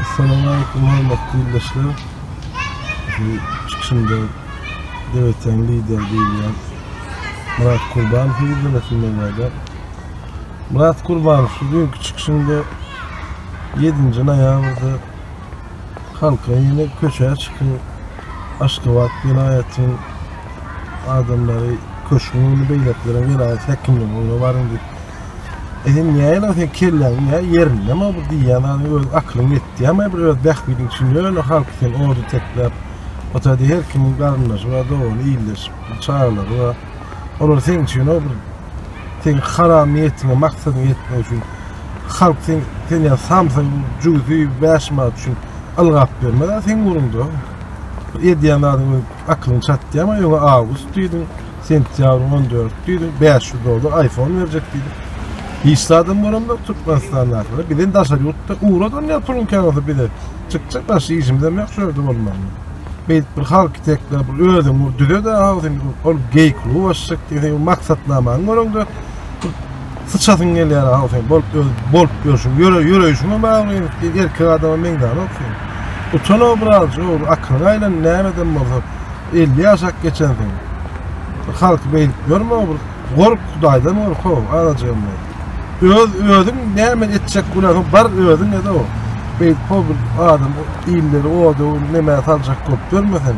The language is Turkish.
Assalamu alaikum hürmetli yurttaşlar. Şu çıkışımda devletin lider diyen Murat Kurban hizmetinde. Murat Kurban şu günkü çıkışında 7. ayağımızda halka yine köşeye çıkın. Aşkıvat vilayetin adamları köşkünün beyliklerin vilayet hekimliğine varın diye. Niye lan sen kirlen ya yerin ama bu diyen öz aklın yetti ama bir öz bekbilin için öyle halk sen ordu tekrar otadı her kimin karnışı ve doğru iyileş çağırlar ve olur senin için o bir sen haram niyetine maksadın yetme için halk sen ya samsan cüzü başma için algap vermeden sen vurundu. Yediyen adamın aklın çattı ama yok Ağustos diydin, Sentyavrun 14 diydin, 5 oldu iPhone verecek diydin. İşladım buramda Türkmenistan'da bir de daşar yurtta uğradan yapılın kenarda bir de çıkacak başı işimden yok şöyle olmam. Bir halk tekrar bir ödüm düdü de ağzım ol geyklu ulaşacak diye maksatnaman göründü. Sıçratın geliyor ağzım bol görüşüm yürüyüşüme bağlayın erkek adama meydan okuyun. Utana birazcık o aklıyla nemeden olsa 50 yaşak geçen gün. Halk beylik görme o korkudaydan korku alacağım ben. Ödüm ne hemen edecek kulağım var ödüm ne de o. Bir adam iyimleri o da ne metal alacak kop görmesen.